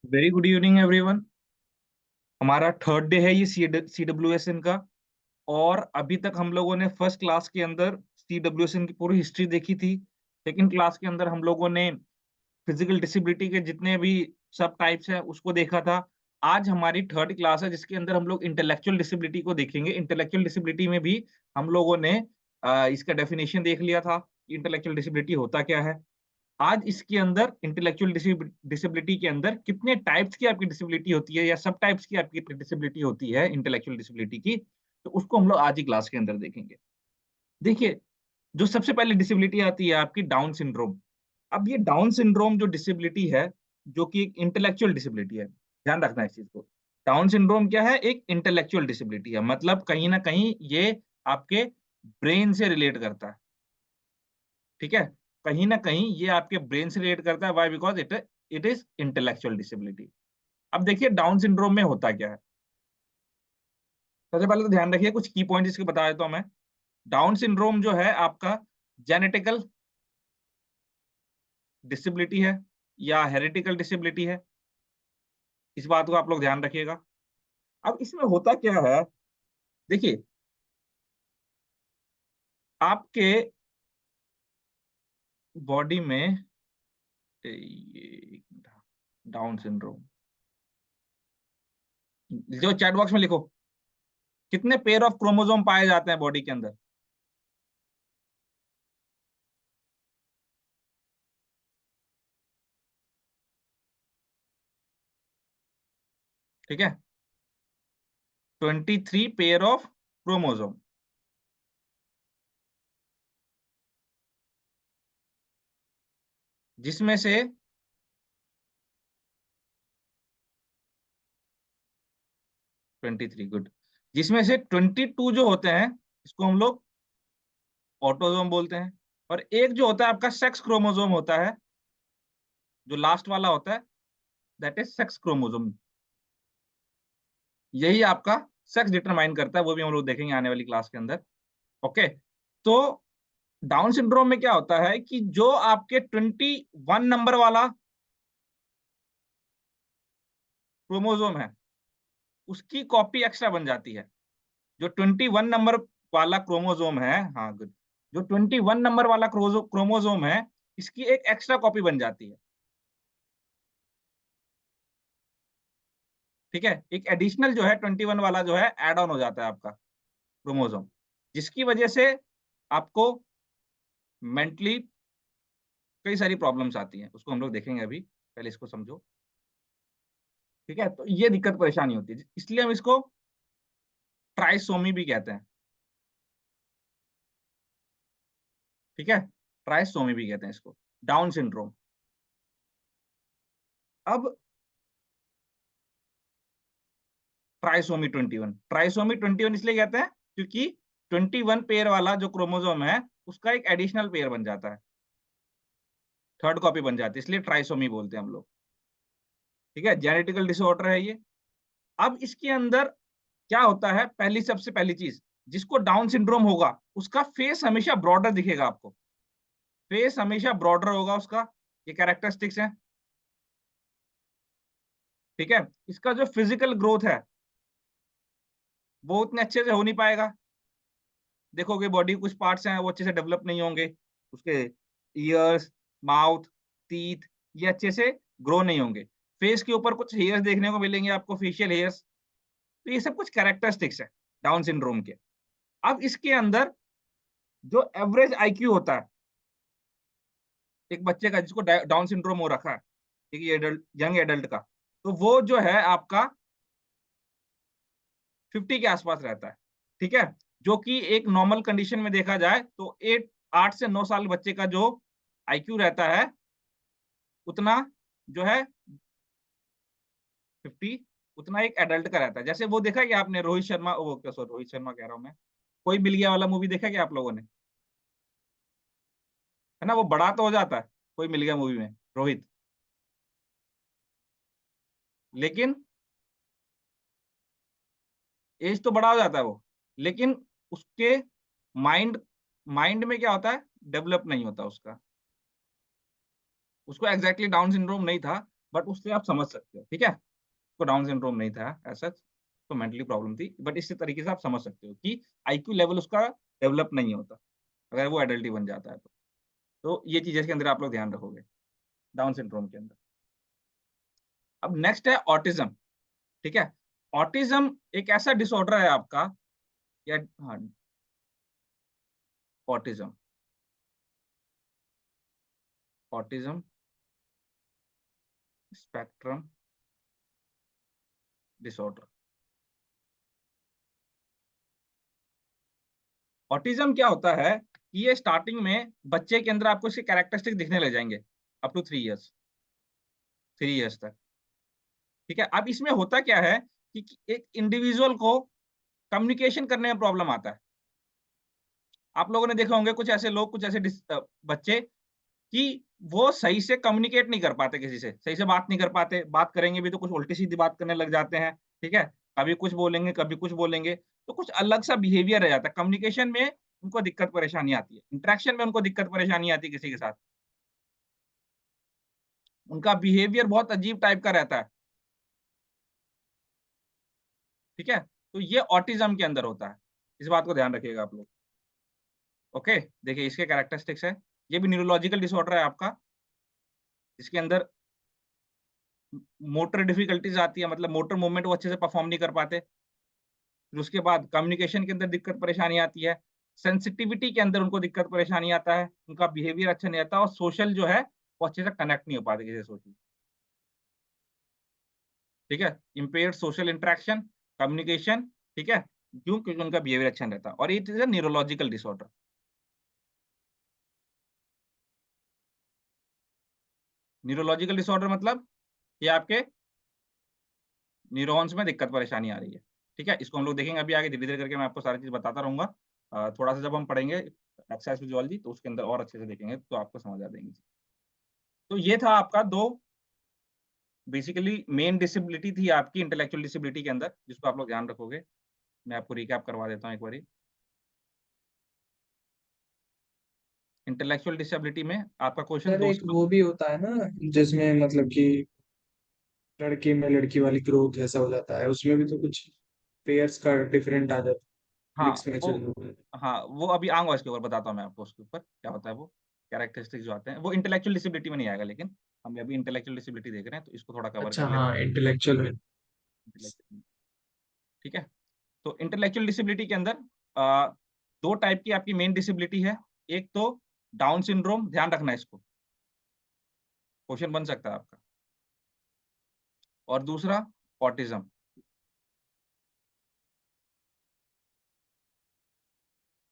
Very good evening everyone. हमारा third day है ये CWSN का। और अभी तक हम लोगों ने फर्स्ट क्लास के अंदर CWSN की पूरी हिस्ट्री देखी थी। सेकंड क्लास के अंदर हम लोगों ने फिजिकल डिसेबिलिटी के जितने भी सब टाइप्स हैं उसको देखा था। आज हमारी थर्ड क्लास है जिसके अंदर हम लोग इंटेलेक्चुअल डिसेबिलिटी को देखेंगे। इंटेलेक्चुअल डिसेबिलिटी में भी हम लोगों ने इसका डेफिनेशन देख लिया था। इंटेलेक्चुअल डिसेबिलिटी होता क्या है। आज इसके अंदर इंटेलेक्चुअल डिसेबिलिटी के अंदर कितने टाइप्स की आपकी डिसेबिलिटी होती है या सब टाइप्स की आपकी डिसेबिलिटी होती है इंटेलेक्चुअल डिसेबिलिटी की, तो उसको हम लोग आज ही क्लास के अंदर देखेंगे। देखिए, जो सबसे पहले डिसेबिलिटी आती है आपकी डाउन सिंड्रोम। अब ये डाउन सिंड्रोम जो डिसेबिलिटी है, जो कि एक इंटेलेक्चुअल डिसेबिलिटी है, ध्यान रखना इस चीज को। डाउन सिंड्रोम क्या है? एक इंटेलेक्चुअल डिसेबिलिटी है, मतलब कहीं ना कहीं ये आपके ब्रेन से रिलेट करता है। ठीक है, कहीं ना कहीं ये आपके ब्रेन से रिलेट करता है। Why? Because it it is intellectual disability. अब देखिए डाउन सिंड्रोम में होता क्या है। सबसे पहले तो ध्यान रखिए, कुछ की पॉइंट इसके बता देता हूं मैं। डाउन सिंड्रोम जो है आपका जेनेटिकल डिसेबिलिटी है या हेरिडिकल डिसेबिलिटी है। इस बात को आप लोग ध्यान रखिएगा। अब इसमें होता क्या है, देखिए, आपके बॉडी में ये डाउन सिंड्रोम, जो चैट बॉक्स में लिखो, कितने पेयर ऑफ क्रोमोसोम पाए जाते हैं बॉडी के अंदर? ठीक है, 23 पेयर ऑफ क्रोमोसोम, जिसमें से 23 गुड, जिसमें से 22 जो होते हैं इसको हम लोग ऑटोसोम बोलते हैं। और एक जो होता है आपका सेक्स क्रोमोसोम होता है, जो लास्ट वाला होता है, दैट इज सेक्स क्रोमोसोम। यही आपका सेक्स डिटरमाइन करता है, वो भी हम लोग देखेंगे आने वाली क्लास के अंदर। ओके, तो डाउन सिंड्रोम में क्या होता है कि जो आपके 21 नंबर वाला क्रोमोसोम है उसकी कॉपी एक्स्ट्रा बन जाती है। जो 21 नंबर वाला क्रोमोसोम है, हाँ गुड, जो 21 नंबर वाला क्रोमोसोम है, इसकी एक एक्स्ट्रा कॉपी बन जाती है। ठीक है, एक एडिशनल जो है 21 वाला जो है एड ऑन हो जाता है आपका क्रोमोसोम, जिसकी वजह से आपको मेंटली कई सारी प्रॉब्लम्स आती हैं। उसको हम लोग देखेंगे अभी, पहले इसको समझो। ठीक है, तो ये दिक्कत परेशानी होती है, इसलिए हम इसको ट्राइसोमी भी कहते हैं। ठीक है, ट्राइसोमी भी कहते हैं इसको, डाउन सिंड्रोम। अब ट्राइसोमी 21 इसलिए कहते हैं क्योंकि 21 पेयर वाला जो क्रोमोसोम है उसका एक एडिशनल पेयर बन जाता है, थर्ड कॉपी बन जाती है, इसलिए ट्राइसोमी बोलते हैं हम लोग। ठीक है, जेनेटिकल डिसऑर्डर है ये। अब इसके अंदर क्या होता है, पहली सबसे पहली चीज, जिसको डाउन सिंड्रोम होगा उसका फेस हमेशा ब्रॉडर दिखेगा आपको। फेस हमेशा ब्रॉडर होगा उसका, ये कैरेक्टरिस्टिक्स है। ठीक है, इसका जो फिजिकल ग्रोथ है वो उतने अच्छे से हो नहीं पाएगा। देखोगे बॉडी कुछ पार्ट्स हैं वो अच्छे से डेवलप नहीं होंगे, उसके ईयर्स, माउथ, टीथ, ये अच्छे से ग्रो नहीं होंगे। फेस के ऊपर कुछ हेयर्स देखने को मिलेंगे आपको, फेशियल हेयर्स। तो ये सब कुछ कैरेक्टरिस्टिक्स है डाउन सिंड्रोम के। अब इसके अंदर जो एवरेज आईक्यू होता है एक बच्चे का जिसको डाउन सिंड्रोम हो रखा है, एक एडल्ट, यंग एडल्ट का, तो वो जो है आपका 50 के आसपास रहता है। ठीक है, जो कि एक नॉर्मल कंडीशन में देखा जाए तो 8 से 9 साल बच्चे का जो आईक्यू रहता है उतना जो है 50, उतना एक एडल्ट का रहता है। जैसे वो देखा कि आपने रोहित शर्मा, वो क्या, सॉरी रोहित शर्मा कह रहा हूं मैं, कोई मिल गया वाला मूवी देखा क्या आप लोगों ने? है ना, वो बड़ा तो हो जाता है कोई मिल गया मूवी में रोहित, लेकिन एज तो बड़ा हो जाता है वो, लेकिन उसके माइंड माइंड में क्या होता है, डेवलप नहीं होता उसका। उसको एग्जैक्टली डाउन सिंड्रोम नहीं था, बट उससे आप समझ सकते हो, ठीक है। उसको डाउन सिंड्रोम नहीं था ऐसा, तो मेंटली प्रॉब्लम थी, बट इस तरीके से आप समझ सकते हो कि आईक्यू लेवल उसका डेवलप नहीं होता अगर वो एडल्ट ही बन जाता है तो। तो ये चीज़ इसके अंदर आप लोग ध्यान रखोगे डाउन सिंड्रोम के अंदर। अब नेक्स्ट है ऑटिज्म, ठीक है। ऑटिज्म एक ऐसा डिसऑर्डर है आपका, या हाँ, autism, autism spectrum disorder. Autism क्या होता है कि ये स्टार्टिंग में बच्चे के अंदर आपको इसके कैरेक्टरिस्टिक दिखने लग जाएंगे अप टू 3 इयर्स, 3 इयर्स तक, ठीक है। अब इसमें होता क्या है कि एक इंडिविजुअल को कम्युनिकेशन करने में प्रॉब्लम आता है। आप लोगों ने देखा होंगे कुछ ऐसे लोग, कुछ ऐसे बच्चे कि वो सही से कम्युनिकेट नहीं कर पाते किसी से, सही से बात नहीं कर पाते, बात करेंगे भी तो कुछ उल्टी-सीधी बात करने लग जाते हैं, ठीक है? कभी कुछ बोलेंगे, कभी कुछ बोलेंगे, तो कुछ अलग-सा बिहेवियर रह जाता है। कम्युनिकेशन में उनको दिक्कत परेशानी आती है, इंटरेक्शन में उनको दिक्कत परेशानी आती है किसी के साथ। उनका बिहेवियर बहुत अजीब टाइप का रहता है, ठीक है? तो ये ऑटिज़्म के अंदर होता है। इस बात को ध्यान रखिएगा आप लोग, ओके? देखिए इसके कैरेक्टरिस्टिक्स है, ये भी न्यूरोलॉजिकल डिसऑर्डर है आपका, इसके अंदर मोटर डिफिकल्टीज़ आती है, मतलब मोटर मूवमेंट वो अच्छे से परफॉर्म नहीं कर पाते। फिर उसके बाद कम्युनिकेशन के अंदर दिक्कत परेशानी आती है, सेंसिटिविटी के अंदर उनको दिक्कत परेशानी आता है, उनका बिहेवियर अच्छा नहीं आता और सोशल जो है, वो अच्छे से कनेक्ट नहीं हो पाते किसी से सोशली, ठीक है? इम्पेयर्ड सोशल इंटरैक्शन, कम्युनिकेशन, ठीक है? क्यों? क्योंकि उनका बिहेवियर अच्छा नहीं रहता और it is a neurological disorder. Neurological disorder मतलब ये आपके न्यूरॉन्स में दिक्कत परेशानी आ रही है, ठीक है? इसको हम लोग देखेंगे अभी आगे धीरे-धीरे करके मैं आपको सारी चीज़ बताता रहूँगा। थोड़ा-सा जब हम पढ़ेंगे एक्सरसाइज फिजियोलॉजी तो उसके अंदर और अच्छे से देखेंगे तो आपको समझ आ जाएँगी। तो ये था आपका 2 बेसिकली मेन डिसेबिलिटी थी आपकी इंटेलेक्चुअल डिसेबिलिटी के अंदर, जिसको आप लोग ध्यान रखोगे। मैं आपको रिकैप करवा देता हूँ एक बारी। इंटेलेक्चुअल डिसेबिलिटी में आपका क्वेश्चन सर 2 एक से वो भी होता है ना, जिसमें मतलब कि लड़के में लड़की वाली ग्रोथ ऐसा हो जाता है, उसमें भी तो कुछ पेयर्स का डिफरेंट आ जाता है, हाँ, मिक्स मैच वो हाँ, वो अभी आऊँगा इसके ऊपर बताता हूँ मैं आपको उसके ऊपर, क्या होता है वो, कैरेक्टरिस्टिक्स जो आते हैं, वो इंटेलेक्चुअल डिसेबिलिटी में नहीं आएगा लेकिन, हम अभी इंटेलेक्चुअल डिसेबिलिटी देख रहे हैं, तो इसको थोड़ा कवर अच्छा कर लेते हाँ, इंटेलेक्चुअल में। हैं। ठीक है? तो इंटेलेक्चुअल डिसेबिलिटी के अंदर अ, 2 टाइप की आपकी मेन डिसेबिलिटी है। एक तो डाउन सिंड्रोम, ध्यान रखना इसको, क्वेश्चन बन सकता है आपका। और दूसरा ऑटिज़्म,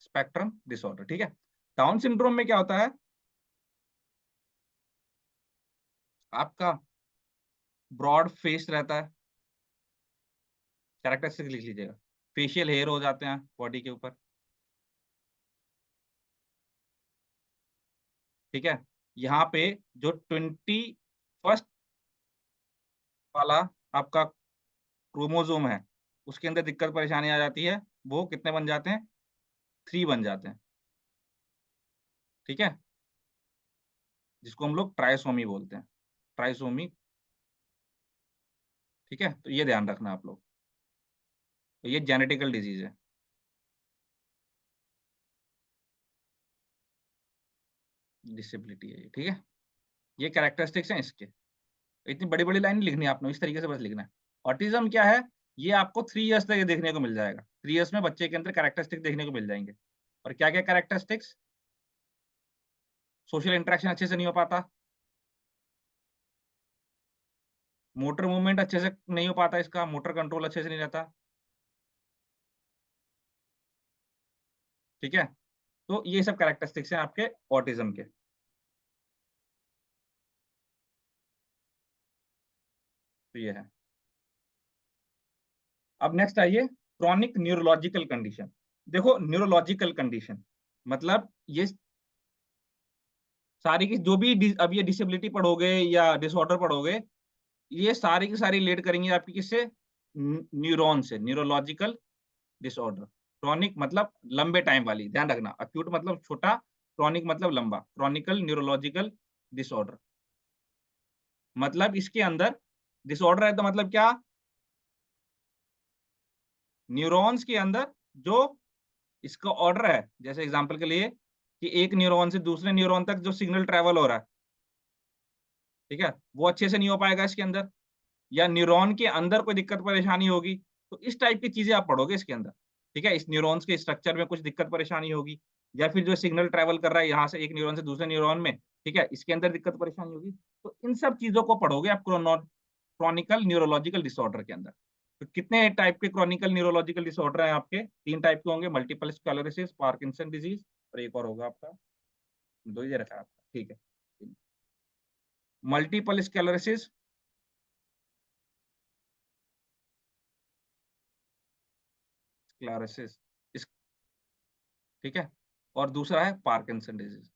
स्पेक्ट्रम डिसऑर्डर, ठीक है? डाउन सिंड्रोम में क्या होता है, आपका ब्रॉड फेस रहता है, कैरेक्टरिस्टिक लिख लीजिएगा। फेशियल हेयर हो जाते हैं बॉडी के ऊपर, ठीक है? यहाँ पे जो 21st वाला आपका क्रोमोसोम है, उसके अंदर दिक्कत परेशानी आ जाती है, वो कितने बन जाते हैं? 3 बन जाते हैं, ठीक है? जिसको हम लोग ट्राइसोमी बोलते हैं, ट्राइसोमी, ठीक है? तो ये ध्यान रखना आप लोग, तो ये जेनेटिकल डिज़ीज़ है, डिसेबिलिटी है ये, ठीक है? ये कैरेक्टरिस्टिक्स हैं इसके। इतनी बड़ी-बड़ी लाइन नहीं लिखनी है आपने, इस तरीके से बस लिखना है। ऑटिज़्म क्या है? ये आपको 3 इयर्स तक ये देखने को मिल जाएगा। 3 इयर्स में बच्चे के अंदर कैरेक्टरिस्टिक देखने को मिल जाएँगे। और क्या-क्या कैरेक्टरिस्टिक्स? सोशल इंटरेक्शन अच्छे से नहीं हो पाता, मोटर मूवमेंट अच्छे से नहीं हो पाता इसका, मोटर कंट्रोल अच्छे से नहीं रहता, ठीक है? तो ये सब कैरेक्टरिस्टिक्स हैं आपके ऑटिज़्म के, तो ये है। अब नेक्स्ट आइए क्रॉनिक न्यूरोलॉजिकल कंडीशन। देखो न्यूरोलॉजिकल कंडीशन मतलब ये सारी की जो भी अब ये डिसेबिलिटी पढ़ोगे या डिसऑर्डर पढ़ोगे, ये सारी की सारी रिलेट करेंगी आपकी किससे? न्यूरॉन से, न्यूरोलॉजिकल डिसऑर्डर। क्रॉनिक मतलब लंबे टाइम वाली, ध्यान रखना। एक्यूट मतलब छोटा, क्रॉनिक मतलब लंबा। क्रॉनिकल न्यूरोलॉजिकल डिसऑर्डर, मतलब इसके अंदर डिसऑर्डर है तो मतलब क्या, न्यूरॉन्स के अंदर जो इसका ऑर्डर है, जैसे एग्जांपल के लिए कि एक न्यूरॉन से दूसरे न्यूरॉन तक जो सिग्नल ट्रैवल हो रहा है, ठीक है, वो अच्छे से नहीं हो पाएगा इसके अंदर, या न्यूरॉन के अंदर कोई दिक्कत परेशानी होगी, तो इस टाइप की चीजें आप पढ़ोगे इसके अंदर, ठीक है। इस न्यूरॉन्स के स्ट्रक्चर में कुछ दिक्कत परेशानी होगी, या फिर जो सिग्नल ट्रैवल कर रहा है यहाँ से एक न्यूरॉन से दूसरे न्यूरॉन में, ठीक है, इसके अंदर दिक्कत परेशानी होगी, तो इन सब चीजों को पढ़ोगे आप क्रॉनिकल न्यूरोलॉजिकल डिसऑर्डर के अंदर। तो कितने टाइप के क्रॉनिकल न्यूरोलॉजिकल डिसऑर्डर हैं आपके, 3 टाइप के होंगे, मल्टीपल स्क्लेरोसिस, पार्किंसन डिजीज, और एक और होगा आपका, 2 ही रखा है आपका, ठीक है। मल्टीपल स्क्लेरोसिस, स्क्लेरोसिस इस, ठीक है, और दूसरा है पार्किंसन डिजीज।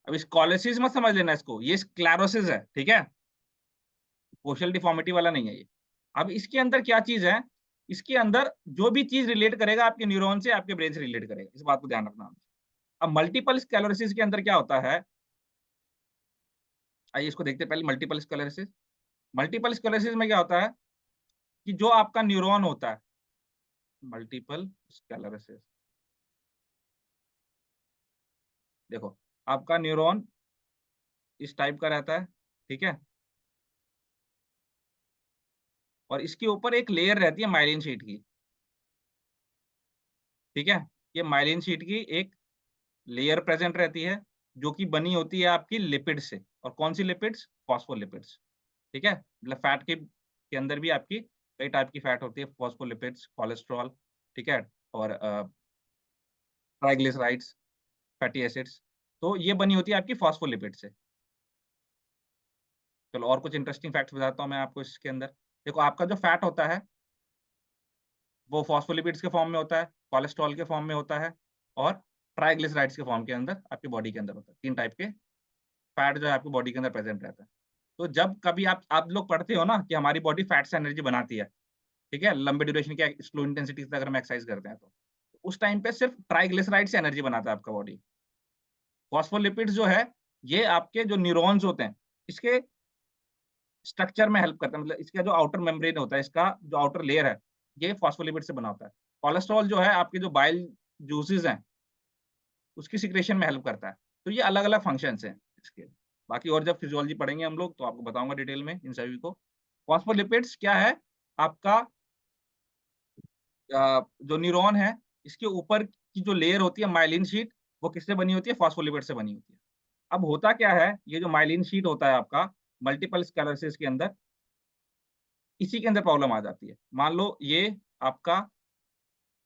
अब स्कॉलेसिस मत समझ लेना इसको, ये स्क्लेरोसिस है, ठीक है, पोस्टल डिफॉर्मिटी वाला नहीं है ये। अब इसके अंदर क्या चीज है, इसके अंदर जो भी चीज रिलेट करेगा आपके न्यूरॉन से, आपके ब्रेन से रिलेट करेगा, इस बात को ध्यान रखना। अब मल्टीपल स्क्लेरोसिस के अंदर क्या होता है, आइए इसको देखते हैं पहले। मल्टीपल स्क्लेरोसिस, मल्टीपल स्क्लेरोसिस में क्या होता है कि जो आपका न्यूरॉन होता है, मल्टीपल स्क्लेरोसिस, देखो आपका न्यूरॉन इस टाइप का रहता है, ठीक है, और इसके ऊपर एक लेयर रहती है माइलिन शीट की, ठीक है, ये माइलिन शीट की एक लेयर प्रेजेंट रहती है, जो कि बनी होती है आपकी लिपिड से, और कौन सी लिपिड्स, फॉस्फोलिपिड्स, ठीक है, मतलब फैट के अंदर भी आपकी कई टाइप की फैट होती है, फॉस्फोलिपिड्स, कोलेस्ट्रॉल, ठीक है, और ट्राइग्लिसराइड्स, फैटी एसिड्स, तो ये बनी होती है आपकी फॉस्फोलिपिड से। चलो और कुछ इंटरेस्टिंग फैक्ट्स बताता हूँ मैं आपको इसके अंदर। देखो आपका जो फैट होता है वो फॉस्फोलिपिड्स के फॉर्म में होता है, कोलेस्ट्रॉल के फॉर्म में होता है, और ट्राइग्लिसराइड्स के फॉर्म के अंदर आपकी बॉडी के अंदर होता है। 3 टाइप के फैट जो है आपकी बॉडी के अंदर प्रेजेंट रहता है। तो जब कभी आप लोग पढ़ते हो ना कि हमारी बॉडी फैट से एनर्जी बनाती है, ठीक है, लंबे ड्यूरेशन के स्लो इंटेंसिटी से अगर हम एक्सरसाइज करते हैं तो उस टाइम पे सिर्फ ट्राइग्लिसराइड से एनर्जी बनाता है आपका बॉडी। फॉस्फोलिपिड्स जो है, ये आपके जो न्यूरॉन्स होते हैं, इसके स्ट्रक्चर में हेल्प करता है, मतलब इसका जो आउटर मेम्ब्रेन होता है, इसका जो आउटर लेयर है, ये फॉस्फोलिपिड से बना होता है। कोलेस्ट्रॉल जो है आपके जो बाइल जूसेस हैं, उसकी सिक्रेशन में हेल्प करता है। तो ये अलग-अलग फंक्शंस हैं इसके। बाकी और जब फिजियोलॉजी पढ़ेंगे हम लोग तो आपको बताऊँगा डिटेल में इन सभी को। फॉस्फोलिपिड्स क्या है, आपका जो न्यूरॉन है, इसके ऊपर की जो लेयर होती है माइलिन शीट, वो किससे बनी होती है? फॉस्फोलिपिड से बनी होती है। अब होता क्या है, ये जो माइलिन शीट होता है आपका मल्टीपल स्क्लेरोसिस के अंदर, इसी के अंदर प्रॉब्लम आ जाती है। मान लो ये आपका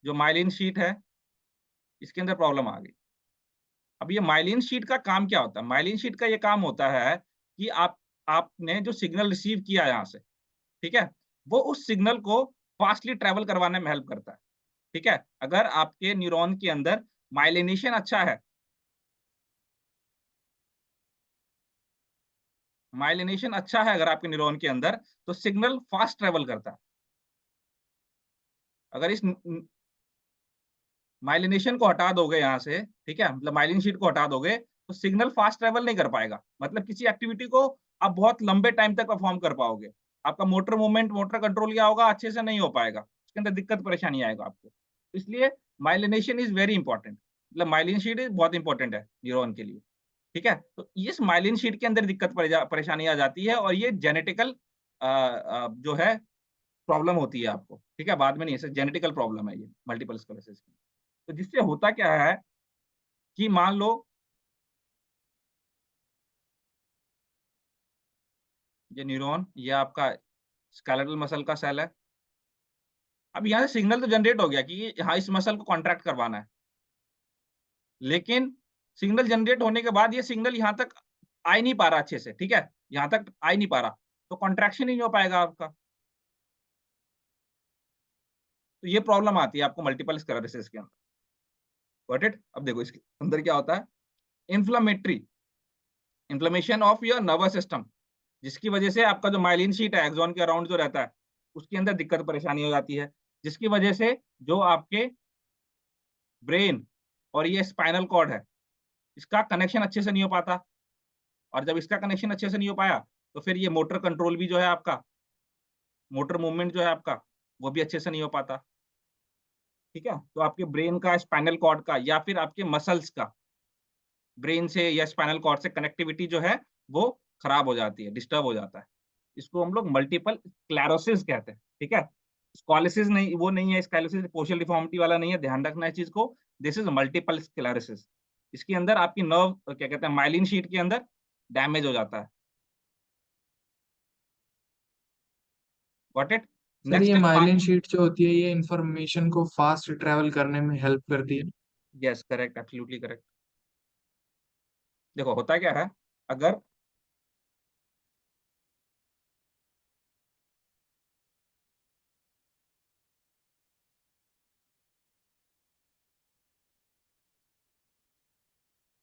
जो माइलिन शीट है, इसके अंदर प्रॉब्लम आ गई। अब ये माइलिन शीट का काम क्या होता है? माइलिन शीट का ये काम होता है कि आपने जो सिग्नल रिसीव किया यहाँ से, ठीक है? वो उस सिग्नल को फास्टली ट्रैवल करवाने में हेल्प करता है, ठीक है? अगर आपके न्यूरॉन के अंदर माइलिनेशन अच्छा है, माइलिनेशन अच्छा है अगर आपके न्यूरॉन के अंदर, तो सिग्नल फास्ट ट्रैवल करता है। अगर इस माइलिनेशन को हटा दोगे यहाँ से, ठीक है? मतलब माइलिन शीट को हटा दोगे, तो सिग्नल फास्ट ट्रैवल नहीं कर पाएगा। मतलब किसी एक्टिविटी को आप बहुत लंबे टाइम तक परफॉर्म कर पाओगे। आपका मोटर मूवमेंट, मोटर कंट्रोल क्या होगा? अच्छे से नहीं हो पाएगा। उसके अंदर दिक्कत परेशानी आएगा आपको। इसलिए माइलिनेशन इज़ वेरी इंपॉर्टेंट। मतलब माइलिन शीट इज़ बहुत इंपॉर्टेंट है न्यूरॉन के लिए, ठीक है? तो इस माइलिन शीट के अंदर दिक्कत परेशानी आ जाती है, और ये जेनेटिकल जो है प्रॉब्लम होती है आपको, ठीक है? बाद में नहीं, ऐसे जेनेटिकल प्रॉब्लम है ये मल्टीपल स्क्लेरोसिस की। तो जिससे होता क्या है कि मान लो ये न्यूरॉन, ये आपका स्केलेटल मसल का सेल है। अब यहाँ से सिग्नल तो जनरेट हो गया कि हाँ, इस मसल को कॉन्ट्रैक्ट करवाना है। लेकिन सिग्नल जनरेट होने के बाद ये सिग्नल यहाँ तक आ ही नहीं पा रहा अच्छे से, ठीक है? यहाँ तक आ ही नहीं पा रहा, तो कॉन्ट्रैक्शन ही नहीं हो पाएगा आपका। तो ये प्रॉब्लम आती है आपको मल्टीपल स्क्लेरोसिस के अंदर। Got it? अब देखो इसके अंदर क्या होता है, inflammatory inflammation of your nervous system, जिसकी वजह से आपका जो माइलिन शीट है एक्सॉन के अराउंड जो रहता है, उसके अंदर दिक्कत परेशानी हो जाती है, जिसकी वजह से जो आपके ब्रेन और ये स्पाइनल कॉर्ड है, इसका कनेक्शन अच्छे से नहीं हो पाता, और जब इसका कनेक्शन अच्छे से नहीं हो पाया, तो फिर ये मोटर कंट्रोल भी जो है आपका, मोटर मूवमेंट जो है आपका, वो भी अच्छे से नहीं हो पाता, ठीक है? तो आपके ब्रेन का, स्पाइनल कॉर्ड का या फिर आपके मसल्स का, ब्रेन से या स्पाइनल कॉर्ड से कनेक्टिविटी जो है, वो खराब हो जाती है, डिस्टर्ब हो जाता है। इसको हम लोग मल्टीपल स्क्लेरोसिस कहते हैं, ठीक है? स्कोलिसिस नहीं, वो नहीं है, स्क्लेरोसिस पोर्शन डिफॉर्मिटी वाला नहीं है, ध्यान रखना है इस चीज़ को। This is multiple sclerosis. इसके अंदर आपकी नर्व क्या कहते हैं, माइलिन शीट के अंदर डैमेज हो जाता है। Got it? सर नेक्स्ट ये है माइलिन पार्किंसन। शीट जो होती है ये इंफॉर्मेशन को फास्ट ट्रैवल करने में हेल्प करती है। Yes, correct, absolutely correct. देखो होता क्या है, अगर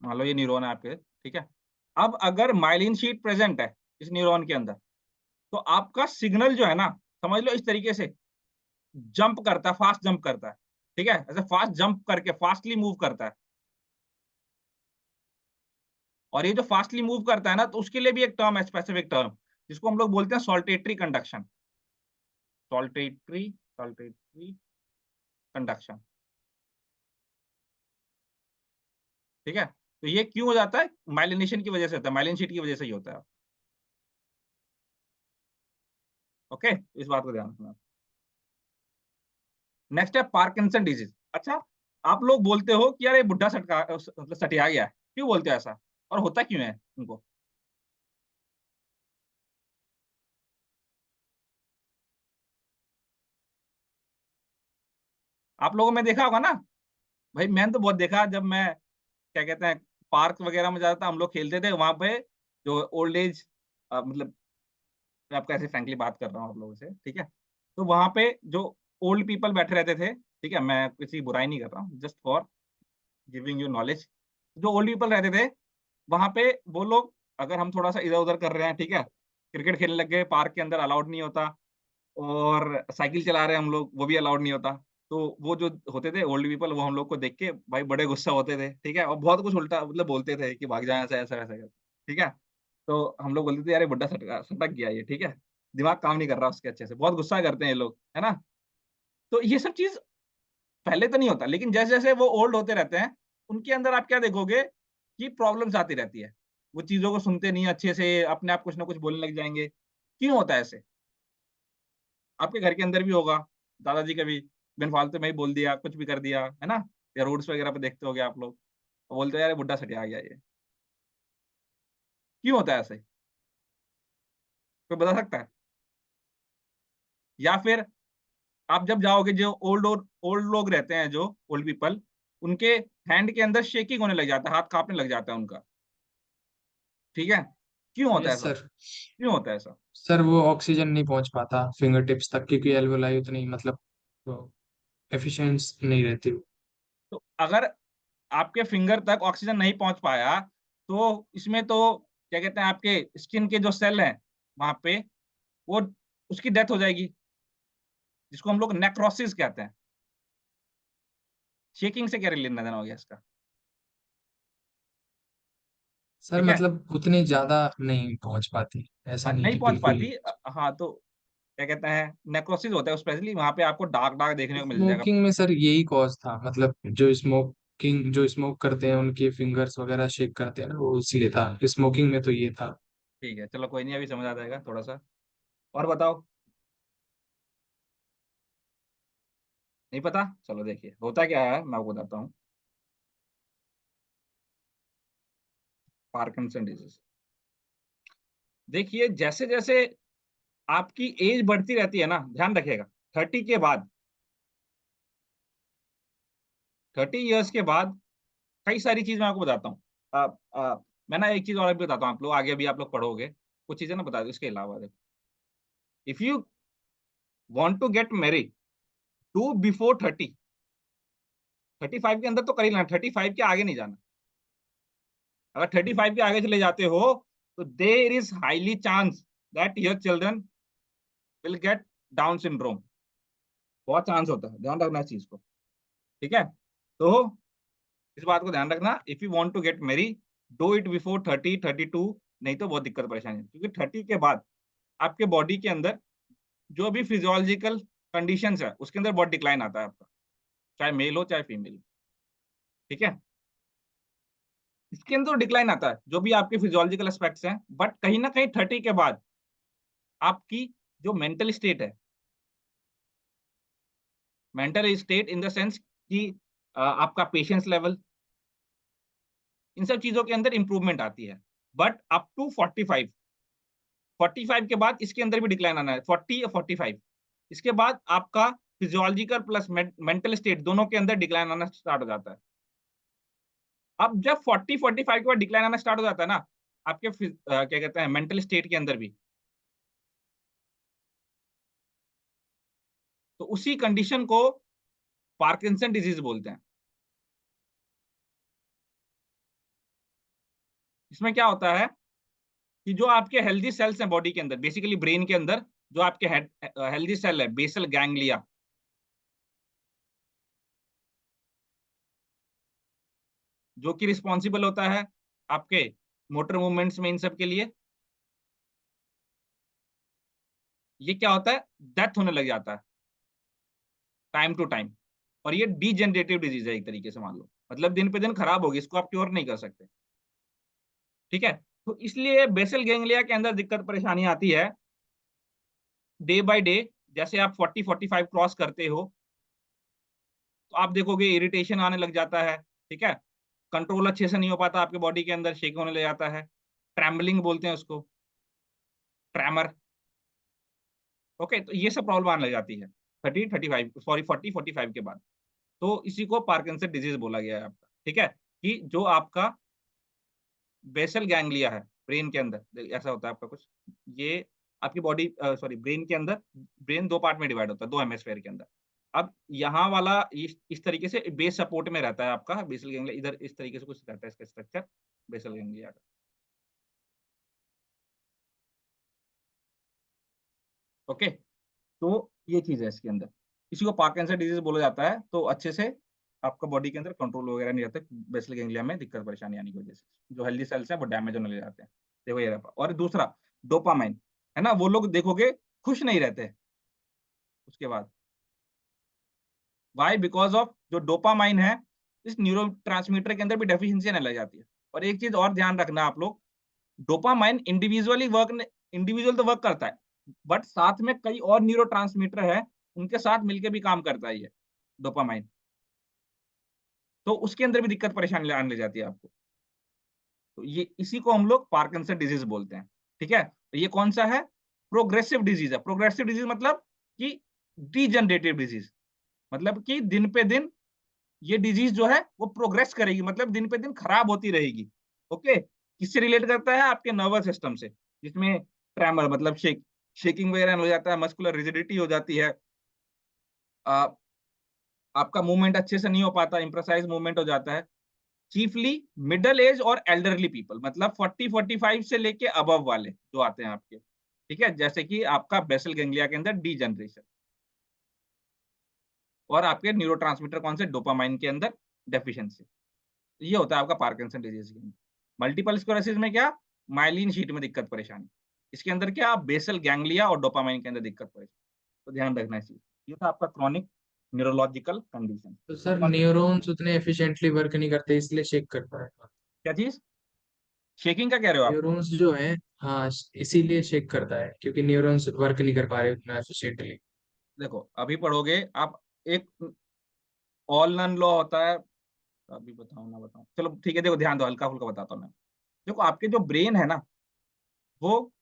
मान लो ये न्यूरॉन है आपके, ठीक है? अब अगर माइलिन शीट प्रेज़ेंट है इस न्यूरॉन के अंदर, तो आपका सिग्नल जो है ना, समझ लो इस तरीके से जंप करता है, फास्ट जंप करता है, ठीक है? ऐसे फास्ट जंप करके फास्टली मूव करता है, और ये जो फास्टली मूव करता है ना, तो उसके लिए भी एक टर्म है, स्पेसिफिक टर्म, जिसको हम लोग बोलते हैं saltatory conduction. Saltatory saltatory conduction, ठीक है? तो ये क्यों हो जाता है? माइलिनेशन की वजह से होता है, माइलिन शीट की वजह से ही होता है। ओके? इस बात को ध्यान रखना। नेक्स्ट है पार्किंसन डिजीज़। अच्छा, आप लोग बोलते हो कि यार ये बुड्ढा सटका मतलब सठिया गया है। क्यों बोलते हो ऐसा? और होता क्यों है उनको? आप लोगों ने देखा होगा ना, भाई मैंने तो बहुत देखा, जब मैं क्या कहते हैं, पार्क वगैरह में जाता था, हम लोग खेलते थे वहाँ पे, जो ओल्ड एज मतलब मैं आपको ऐसे फ्रैंकली बात कर रहा हूँ आप लोगों से, ठीक है? तो वहाँ पे जो ओल्ड पीपल बैठे रहते थे, ठीक है? मैं किसी की बुराई नहीं कर रहा हूँ, just for giving you knowledge. जो ओल्ड पीपल रहते थे, वहाँ पे वो लोग, अगर हम थोड़ा-सा इधर-उधर कर रहे हैं, ठीक है? क्रिकेट खेलने लग गए, पार्क के अंदर अलाउड नहीं होता, और साइकिल चला रहे हैं हम लोग, वो भी अलाउड नहीं होता। तो वो जो होते थे ओल्ड पीपल, वो हम लोग को देख के भाई बड़े गुस्सा होते थे, ठीक है? और बहुत कुछ उल्टा मतलब बोलते थे कि भाग जा यहाँ से, ऐसा-वैसा करके, ठीक है? तो हम लोग बोलते थे, "यार ये बुड्ढा सटक गया ये, ठीक है? दिमाग काम नहीं कर रहा उसके अच्छे से, बहुत गुस्सा करते हैं ये लोग।" है ना? तो ये सब चीज़ पहले तो नहीं होता, लेकिन जैसे-जैसे वो ओल्ड होते रहते हैं, उनके अंदर आप क्या देखोगे कि प्रॉब्लम्स आती रहती है। वो चीज़ों को सुनते नहीं अच्छे से, अपने आप कुछ ना कुछ बोलने लग जाएँगे। क्यों होता है ऐसे? आपके घर के अंदर भी होगा, दादाजी कभी बिन फालतू में ही बोल दिया, कुछ भी कर दिया, है ना? या रोड्स वगैरह पे देखते होंगे आप लोग, और बोलते हो यार ये बुड्ढा सठिया गया ये। क्यों होता है ऐसे? कोई बता सकता है? या फिर आप जब जाओगे, जो ओल्ड लोग रहते हैं, जो ओल्ड पीपल, उनके हैंड के अंदर शेकिंग होने लग जाता है, हाथ काँपने लग जाता है उनका, ठीक है? क्यों होता है यस ऐसा? सर। क्यों होता है ऐसा? सर वो ऑक्सीजन नहीं पहुंच पाता फिंगर टिप्स तक क्योंकि एल्वेलाई उतनी मतलब एफिशिएंट नहीं रहती। तो अगर आपके फिंगर तक ऑक्सीजन नहीं पहुँच पाया, तो इसमें तो क्या कहते हैं, आपके स्किन के जो सेल हैं, वहाँ पे, वो उसकी डेथ हो जाएगी, जिसको हम लोग नेक्रोसिस कहते हैं। शेकिंग से क्या लेना-देना हो गया इसका? सर ठीक है? मतलब उतनी ज्यादा नहीं पहुंच पाती, ऐसा नहीं नहीं कि पहुँच बिल्कुल। पाती, हाँ, तो क्या कहते हैं, नेक्रोसिस होता है स्पेशली, वहाँ पे आपको डार्क-डार्क देखने को मिल जाएगा। स्मोकिंग में सर यही कॉज था मतलब जो स्मोक करते हैं उनके फिंगर्स वगैरह शेक करते हैं ना वो इसलिए था स्मोकिंग में तो ये था। ठीक है, चलो कोई नहीं, अभी समझ आ जाएगा थोड़ा-सा। और बताओ? नहीं पता? चलो देखिए, होता क्या है मैं आपको बताता हूँ। Parkinson disease. देखिए, जैसे-जैसे आपकी एज बढ़ती रहती है ना, ध्यान रखिएगा, 30 के बाद, 30 इयर्स के बाद कई सारी चीज़ मैं आपको बताता हूँ। अ मैं ना एक चीज़ और भी बताता हूँ, आप लोग आगे भी आप लोग पढ़ोगे, कुछ चीज़ें ना बता दूँ इसके अलावा देखो। If you want to get married, do before 30, 35 के अंदर तो कर ही लेना, 35 के आगे नहीं जाना। अगर 35 के आगे चले जाते हो, तो there is highly chance that your children will get down syndrome. बहुत चांस होता है, ध्यान रखना इस चीज़ को, ठीक है? तो इस बात को ध्यान रखना, if you want to get marry do it before 30 32, नहीं तो बहुत दिक्कत परेशानी है। क्योंकि 30 के बाद आपके बॉडी के अंदर जो भी फिजियोलॉजिकल कंडीशंस है उसके अंदर बहुत डिक्लाइन आता है आपका, चाहे मेल हो चाहे फीमेल। ठीक है, इसके अंदर डिक्लाइन आता है जो भी आपके फिजियोलॉजिकल एस्पेक्ट्स हैं, बट कहीं ना कहीं 30 के बाद आपकी जो मेंटल स्टेट है, mental state in the sense कि आपका पेशेंस लेवल, इन सब चीजों के अंदर इंप्रूवमेंट आती है। बट अप टू 45, 45 के बाद इसके अंदर भी डिक्लाइन आना है, 40 या 45, इसके बाद आपका फिजियोलॉजिकल प्लस मेंटल स्टेट दोनों के अंदर डिक्लाइन आना स्टार्ट हो जाता है। अब जब 40 45 के बाद डिक्लाइन आना स्टार्ट हो जाता है ना, आपके क्या कहते हैं मेंटल स्टेट के अंदर भी, तो उसी कंडीशन को पार्किंसन डिजीज बोलते हैं। इसमें क्या होता है कि जो आपके हेल्दी सेल्स हैं बॉडी के अंदर, बेसिकली ब्रेन के अंदर जो आपके हेल्दी सेल है, बेसल गैंग्लिया, जो कि रिस्पॉन्सिबल होता है आपके मोटर मूवमेंट्स में, इन सब के लिए, ये क्या होता है, डेथ होने लग जाता है टाइम टू टाइम। और ये डीजेनरेटिव डिजीज है एक तरीके से, मान लो मतलब दिन पे दिन खराब होगी, इसको आप क्योर नहीं कर सकते। ठीक है, तो इसलिए बेसल गैंग्लिया के अंदर दिक्कत परेशानी आती है डे बाय डे। जैसे आप 40 45 क्रॉस करते हो तो आप देखोगे इरिटेशन आने लग जाता है। ठीक है, कंट्रोल अच्छे से नहीं हो पाता आपके बॉडी के अंदर, शेक होने लग जाता है, ट्रैम्बलिंग बोलते हैं उसको, ट्रैमर। ओके, तो ये सब प्रॉब्लम आने लग जाती है 30 35, सॉरी 40 45 के बाद। तो इसी को पार्किंसन डिजीज बोला गया है आपका। ठीक है, कि जो आपका बेसल गैंग्लिया है ब्रेन के अंदर, ऐसा होता है आपका कुछ, ये आपकी बॉडी, सॉरी ब्रेन के अंदर, ब्रेन दो पार्ट में डिवाइड होता है, दो हेमिस्फेयर के अंदर। अब यहाँ वाला इस तरीके से बेस सपोर्ट में रहता है आपका बेसल गैंग्लिया, इधर इस तरीके से कुछ रहता है इसका स्ट्रक्चर बेसल गैंग्लिया का। ओके, तो ये चीज है इसके अंदर, इसी को पार्किंसन डिजीज बोला जाता है। तो अच्छे से आपका बॉडी के अंदर कंट्रोल वगैरह नहीं रहता बेसल गैंग्लिया में, दिक्कत परेशानी आने की वजह से जो हेल्दी सेल्स हैं वो डैमेज होने लग जाते हैं। देखो ये रहा। और दूसरा डोपामाइन है ना, वो लोग देखोगे खुश नहीं रहते उसके बाद। वाई? बिकॉज ऑफ जो डोपामाइन है, इस न्यूरो के अंदर भी डेफिशिएंसी आने लग जाती है। और एक चीज और ध्यान रखना आप लोग, डोपामाइन इंडिविजुअल तो वर्क करता है, बट साथ में कई और न्यूरो है, उनके साथ मिलकर भी काम करता है ये डोपामाइन। तो उसके अंदर भी दिक्कत परेशानी आने लग जाती है आपको। तो ये इसी को हम लोग पार्किंसन डिजीज बोलते हैं। ठीक है, तो ये कौन सा है, प्रोग्रेसिव डिजीज है। प्रोग्रेसिव डिजीज मतलब कि डीजनरेटिव डिजीज, मतलब कि दिन पे दिन ये डिजीज जो है वो प्रोग्रेस करेगी, मतलब दिन पे दिन खराब होती रहेगी। ओके, किससे रिलेट करता है, आपके नर्वस सिस्टम से, जिसमें ट्रेमर मतलब शेकिंग वगैरह हो जाता है, मस्कुलर रिजिडिटी हो जाती है, आ, आपका मूवमेंट अच्छे से नहीं हो पाता, इम्प्रेसाइज मूवमेंट हो जाता है। चीफली मिडिल एज और एल्डरली पीपल, मतलब 40 45 से लेके अबव वाले जो आते हैं आपके। ठीक है, जैसे कि आपका बेसल गैंग्लिया के अंदर डी जनरेशन, और आपके न्यूरोट्रांसमीटर कौन से, डोपामाइन के अंदर डेफिशिएंसी। ये होता है आपका पार्किंसन डिजीज के अंदर। मल्टीपल स्क्लेरोसिस में क्या, माइलिन शीट में दिक्कत परेशानी, इसके अंदर क्या, बेसल गैंग्लिया और डोपामाइन के अंदर दिक्कत परेशानी। तो ध्यान रखना इस चीज। ये था आपका क्रॉनिक न्यूरोलॉजिकल कंडीशन। तो सर न्यूरॉन्स उतने एफिशिएंटली वर्क नहीं करते इसलिए शेक करता है। क्या चीज, शेकिंग का कह रहे हो आप? न्यूरॉन्स जो है, हाँ, इसीलिए शेक करता है क्योंकि न्यूरॉन्स वर्क नहीं कर पा रहे उतना एफिशिएंटली। देखो अभी पढ़ोगे आप, एक ऑल नन लॉ होता है, अभी बताऊं ना बताऊं, चलो ठीक है, देखो ध्यान दो, हल्का फुल्का बताता हूँ मैं। देखो आपके जो ब्रेन है ना, वो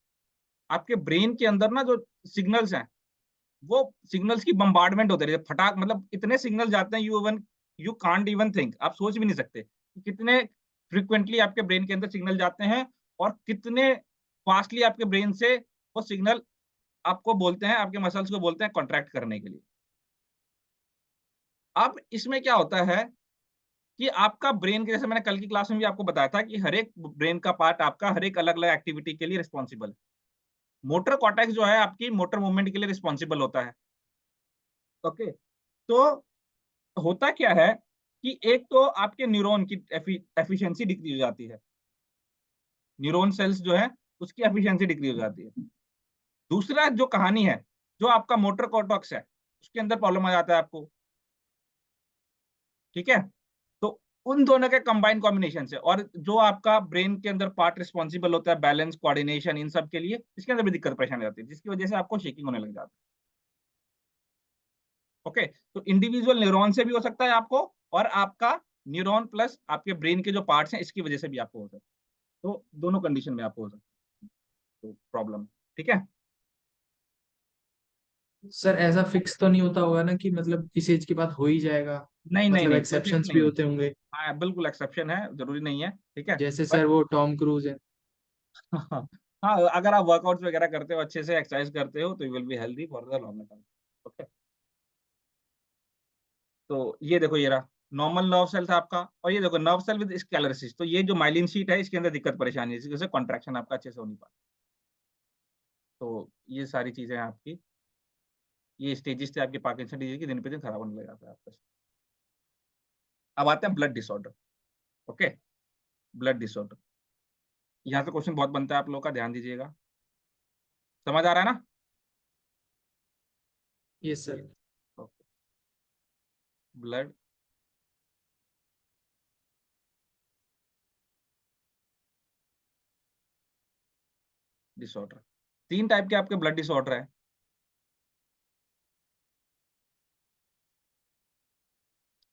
आपके ब्रेन के अंदर ना जो सिग्नल्स हैं, वो सिग्नल्स की बम्बार्डमेंट होते रहते हैं, फटाक, मतलब इतने सिग्नल जाते हैं, यू कांट इवन थिंक, आप सोच भी नहीं सकते कि कितने फ्रिक्वेंटली आपके ब्रेन के अंदर सिग्नल जाते हैं, और कितने फास्टली आपके ब्रेन से वो सिग्नल आपको बोलते हैं, आपके मसल्स को बोलते हैं कॉन्ट्रैक्ट करने के लिए। अब इसमें क्या होता है कि आपका ब्रेन के, जैसे मैंने कल की क्लास में भी आपको बताया था कि हर एक ब्रेन का पार्ट आपका हर एक अलग अलग एक्टिविटी के लिए रिस्पॉन्सिबल है। मोटर कॉर्टेक्स जो है आपकी मोटर मूवमेंट के लिए रिस्पॉन्सिबल होता है। ओके, तो होता क्या है कि एक तो आपके न्यूरॉन की एफिशिएंसी डिक्रीज हो जाती है, न्यूरॉन सेल्स जो है उसकी एफिशिएंसी डिक्रीज हो जाती है। दूसरा जो कहानी है, जो आपका मोटर कॉर्टेक्स है उसके अंदर प्रॉब्लम आ जाता है आपको, ठीक है। तो उन दोनों के कंबाइन कॉम्बिनेशन से, और जो आपका ब्रेन के अंदर पार्ट रिस्पॉन्सिबल होता है बैलेंस कोऑर्डिनेशन इन सब के लिए, इसके अंदर भी दिक्कत परेशानी आती है, जिसकी वजह से आपको शेकिंग होने लग जाता है। ओके, तो इंडिविजुअल न्यूरॉन से भी हो सकता है आपको, और आपका न्यूरॉन प्लस आपके ब्रेन के जो पार्ट्स हैं इसकी वजह से भी आपको हो सकता है। तो दोनों कंडीशन में आपको हो सकता है तो प्रॉब्लम, ठीक है। सर ऐसा फिक्स तो नहीं होता होगा ना कि मतलब इस एज के बाद हो ही जाएगा, नहीं नहीं मतलब नहीं, कोई फिक्स एक्सेप्शंस भी नहीं है। होते होंगे, हाँ बिल्कुल एक्सेप्शन है, जरूरी नहीं है, ठीक है। जैसे सर बट वो टॉम क्रूज है। हाँ, अगर आप वर्कआउट वगैरह करते हो, अच्छे से एक्सरसाइज करते हो, तो you will be healthy for the long term. Okay, तो ये देखो, ये रहा नॉर्मल नर्व सेल था आपका, और ये देखो नर्व सेल विद स्क्लेरोसिस। तो ये जो माइलिन शीट है इसके अंदर दिक्कत परेशानी है, इसकी वजह से कॉन्ट्रैक्शन आपका अच्छे से हो नहीं पाता। तो ये सारी चीजें हैं आपकी, ये स्टेजेस थे आपके पार्किंसन डिजीज की, दिन पे दिन खराब होने लग जाता है आपका। अब आते हैं blood disorder. Okay, blood disorder, यहाँ से क्वेश्चन बहुत बनता है आप लोगों का, ध्यान दीजिएगा। समझ आ रहा है ना? Yes sir. Okay, blood disorder, तीन टाइप के आपके ब्लड डिसऑर्डर है।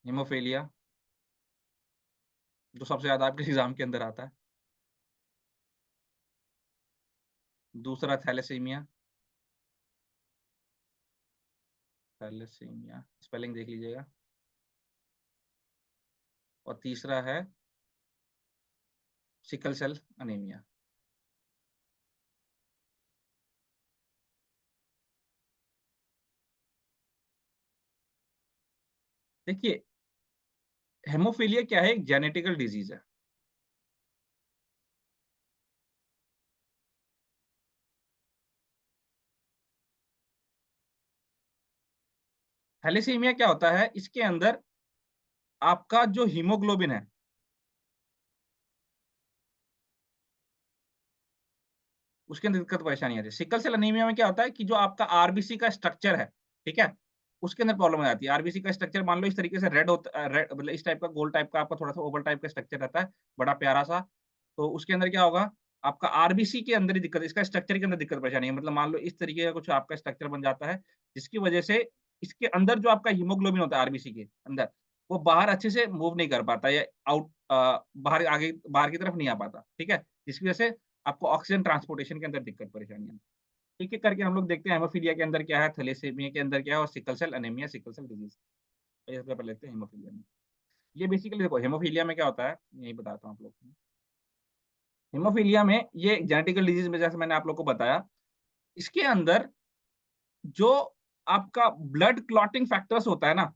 हीमोफीलिया, जो सबसे ज्यादा आपके एग्जाम के अंदर आता है। दूसरा थैलेसीमिया, थैलेसीमिया स्पेलिंग देख लीजिएगा। और तीसरा है सिकल सेल अनीमिया। देखिए, हेमोफीलिया क्या है, एक जेनेटिकल डिजीज है। थैलेसीमिया क्या होता है, इसके अंदर आपका जो हीमोग्लोबिन है, उसके अंदर दिक्कत परेशानी आती है। सिकल सेल अनीमिया में क्या होता है कि जो आपका आरबीसी का स्ट्रक्चर है, ठीक है, उसके अंदर प्रॉब्लम आ जाती है। आरबीसी का स्ट्रक्चर मान लो इस तरीके से रेड होता, रेड मतलब इस टाइप का गोल टाइप का आपका थोड़ा सा ओवल टाइप का स्ट्रक्चर रहता है, बड़ा प्यारा सा। तो उसके अंदर क्या होगा, आपका आरबीसी के अंदर ही दिक्कत, इसका स्ट्रक्चर के अंदर दिक्कत परेशानी है। मतलब मान लो इस तरीके का कुछ आपका स्ट्रक्चर बन जाता है, जिसकी वजह से इसके अंदर जो आपका हीमोग्लोबिन होता है आरबीसी के अंदर, वो बाहर अच्छे से मूव नहीं कर पाता, या आउट बाहर आगे बाहर की तरफ नहीं आ पाता, ठीक है, जिसकी वजह से आपको ऑक्सीजन ट्रांसपोर्टेशन के अंदर दिक्कत परेशानी है। एक एक करके हम लोग देखते हैं, हेमोफीलिया के अंदर क्या है, थैलेसीमिया के अंदर क्या है, और sickle cell anaemia, sickle cell disease. ये सबसे पहले लेते हैं हेमोफीलिया में। ये बेसिकली देखो, हेमोफीलिया में क्या होता है, यही बताता हूँ आप लोग को। हेमोफीलिया में ये जेनेटिकल डिजीज में, जैसे मैंने आप लोग को बताया, इसके अंदर जो आपका ब्लड क्लॉटिंग फैक्टर्स होता है ना,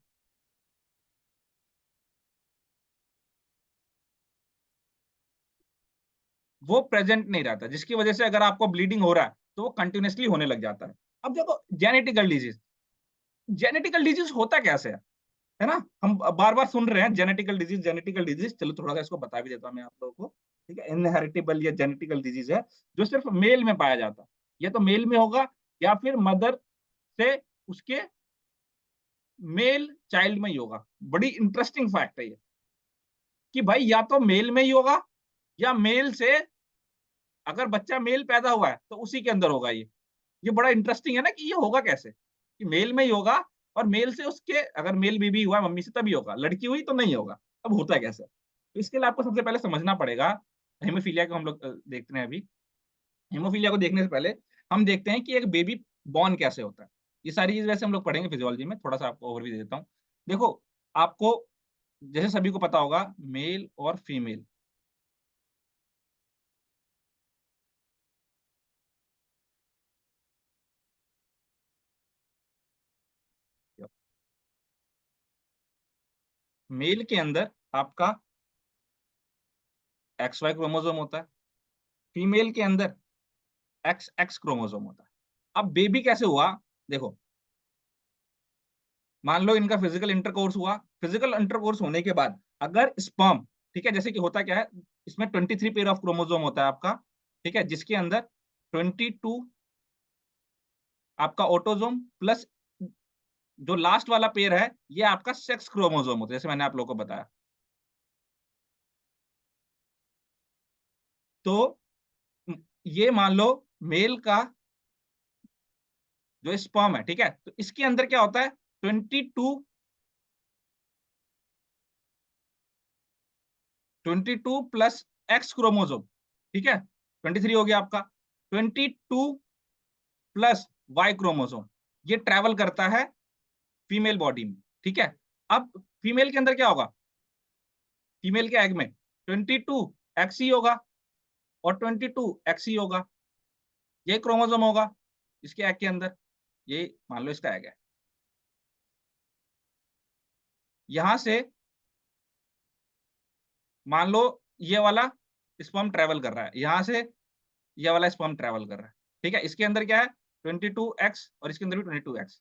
वो प्रेजेंट नहीं रहता, जिसकी वजह से अगर आपको ब्लीडिंग हो रहा है तो वो कंटिन्यूसली होने लग जाता है। अब देखो, जेनेटिकल डिजीज, जेनेटिकल डिजीज होता कैसे है ना, हम बार बार सुन रहे हैं जेनेटिकल डिजीज, जेनेटिकल डिजीज। चलो थोड़ा सा इसको बता भी देता हूँ मैं आप लोगों को, ठीक है। इनहेरिटेबल या जेनेटिकल डिजीज है जो सिर्फ मेल में पाया जाता है, या तो मेल में होगा, या फिर मदर से उसके मेल चाइल्ड में ही होगा। बड़ी इंटरेस्टिंग फैक्ट है ये, कि भाई या तो मेल में ही होगा, या मेल से अगर बच्चा मेल पैदा हुआ है तो उसी के अंदर होगा ये बड़ा इंटरेस्टिंग है ना, कि ये होगा कैसे, कि मेल में ही होगा, और मेल से उसके अगर मेल बेबी हुआ मम्मी से तभी होगा, लड़की हुई तो नहीं होगा। अब होता है कैसे, तो इसके लिए आपको सबसे पहले समझना पड़ेगा। हेमोफीलिया को हम लोग देखते हैं अभी। हेमोफीलिया को देखने से पहले हम देखते हैं कि एक बेबी बॉर्न कैसे होता है। ये सारी चीज वैसे हम लोग पढ़ेंगे फिजियोलॉजी में, थोड़ा सा आपको ओवरव्यू दे देता हूँ। देखो, आपको जैसे सभी को पता होगा, मेल और फीमेल, मेल के अंदर आपका एक्स वाई क्रोमोसोम होता है, फीमेल के अंदर एक्स एक्स क्रोमोसोम होता है। अब बेबी कैसे हुआ, देखो, मान लो इनका फिजिकल इंटरकोर्स हुआ, फिजिकल इंटरकोर्स होने के बाद अगर स्पर्म, ठीक है, जैसे कि होता क्या है, इसमें 23 पेयर ऑफ क्रोमोसोम होता है आपका, ठीक है, जिसके अंदर 22 आपका ऑटोसोम प्लस जो लास्ट वाला पेयर है ये आपका सेक्स क्रोमोसोम होता है, जैसे मैंने आप लोगों को बताया। तो ये मान लो मेल का जो स्पर्म है, ठीक है, तो इसके अंदर क्या होता है, 22 प्लस एक्स क्रोमोसोम, ठीक है, 23 हो गया आपका, 22 प्लस वाई क्रोमोसोम, ये ट्रैवल करता है फीमेल बॉडी में, ठीक है। अब फीमेल के अंदर क्या होगा, फीमेल के एग में 22 एक्स ही होगा और 22 एक्स ही होगा, ये क्रोमोसोम होगा इसके एग के अंदर, ये मान लो इसका एग है। यहां से मान लो ये वाला स्पर्म ट्रेवल कर रहा है, यहां से ये वाला स्पर्म ट्रेवल कर रहा है, ठीक है, इसके अंदर क्या है 22x और इसके अंदर भी 22x।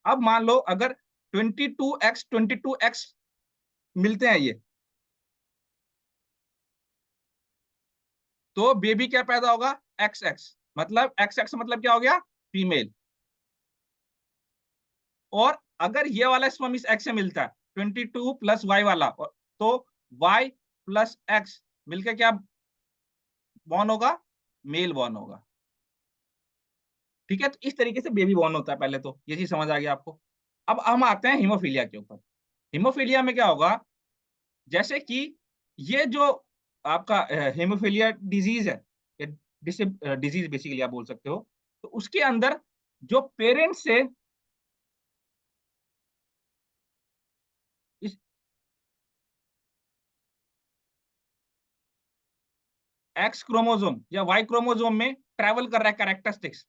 अब मान लो अगर 22x मिलते हैं ये, तो बेबी क्या पैदा होगा, XX, मतलब XX मतलब क्या हो गया, फीमेल। और अगर ये वाला स्पर्म इस एक्स से मिलता है 22 प्लस वाई वाला, तो y प्लस एक्स मिलकर क्या बॉर्न होगा, मेल बॉर्न होगा, ठीक है। तो इस तरीके से बेबी बॉर्न होता है, पहले तो ये चीज समझ आ गया आपको। अब हम आते हैं हीमोफीलिया के ऊपर। हीमोफीलिया में क्या होगा, जैसे कि ये जो आपका हीमोफीलिया डिजीज है, डिजीज बेसिकली आप बोल सकते हो, तो उसके अंदर जो पेरेंट्स से इस एक्स क्रोमोसोम या वाई क्रोमोसोम में ट्रेवल कर रहा है कैरेक्टरिस्टिक्स,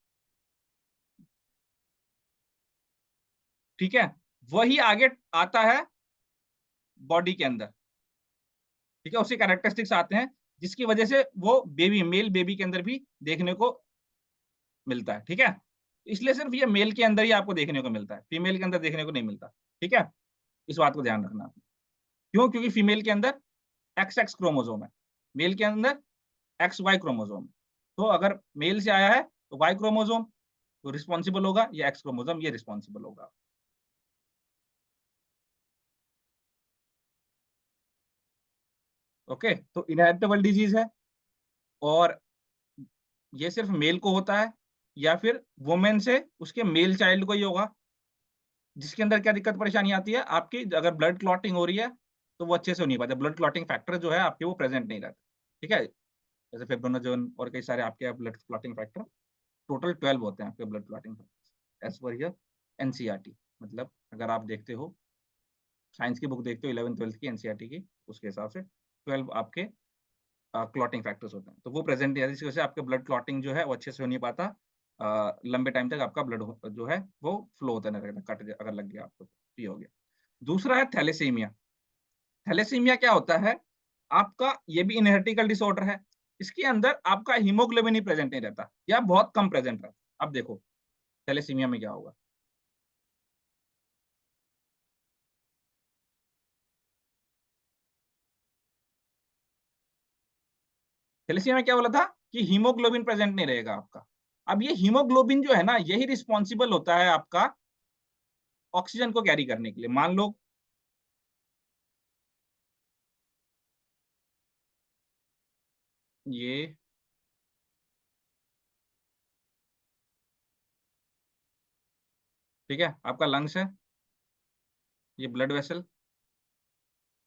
ठीक है, वही आगे आता है बॉडी के अंदर, ठीक है, उसके कैरेक्टरिस्टिक्स आते हैं जिसकी वजह से वो बेबी, मेल बेबी के अंदर भी देखने को मिलता है, ठीक है। इसलिए सिर्फ ये मेल के अंदर ही आपको देखने को मिलता है, फीमेल के अंदर देखने को नहीं मिलता, ठीक है, इस बात को ध्यान रखना आपने। क्यों, क्योंकि फीमेल के अंदर XX क्रोमोसोम है, मेल के अंदर XY क्रोमोसोम है। तो अगर मेल से आया है तो वाई क्रोमोसोम तो रिस्पॉन्सिबल होगा, या एक्स क्रोमोसोम ये रिस्पॉन्सिबल होगा। ओके, तो इनहेरिटेबल डिजीज है, और ये सिर्फ मेल को होता है, या फिर वुमेन से उसके मेल चाइल्ड को ही होगा, जिसके अंदर क्या दिक्कत परेशानी आती है आपकी, अगर ब्लड क्लॉटिंग हो रही है तो वो अच्छे से हो नहीं पाता, ब्लड क्लॉटिंग फैक्टर जो है आपके वो प्रेजेंट नहीं रहता, ठीक है, जैसे फिब्रोनोजन और कई सारे आपके ब्लड क्लॉटिंग फैक्टर, टोटल 12 होते हैं आपके blood clotting factor as per here NCERT. मतलब अगर आप देखते हो साइंस की बुक देखते हो 11th 12th की एनसीईआरटी की, उसके हिसाब से 12 आपके क्लॉटिंग फैक्टर्स होते हैं, तो वो प्रेजेंट नहीं है, जिसकी वजह से आपके ब्लड क्लॉटिंग जो है वो अच्छे से हो नहीं पाता, लंबे टाइम तक आपका ब्लड जो है वो फ्लो होता नहीं रहता, कट अगर लग गया आपको तो ये हो गया। दूसरा है थैलेसीमिया। थैलेसीमिया क्या होता है आपका, ये भी इनहेरिटिकल डिसऑर्डर है, इसके अंदर आपका हीमोग्लोबिन ही प्रेजेंट नहीं रहता या बहुत कम प्रेजेंट रहता। अब देखो थैलेसीमिया में क्या होगा, थैलेसीमिया में क्या बोला था कि हीमोग्लोबिन प्रेजेंट नहीं रहेगा आपका। अब ये हीमोग्लोबिन जो है ना, यही रिस्पॉन्सिबल होता है आपका ऑक्सीजन को कैरी करने के लिए। मान लो ये, ठीक है, आपका लंग्स है, ये ब्लड वेसल,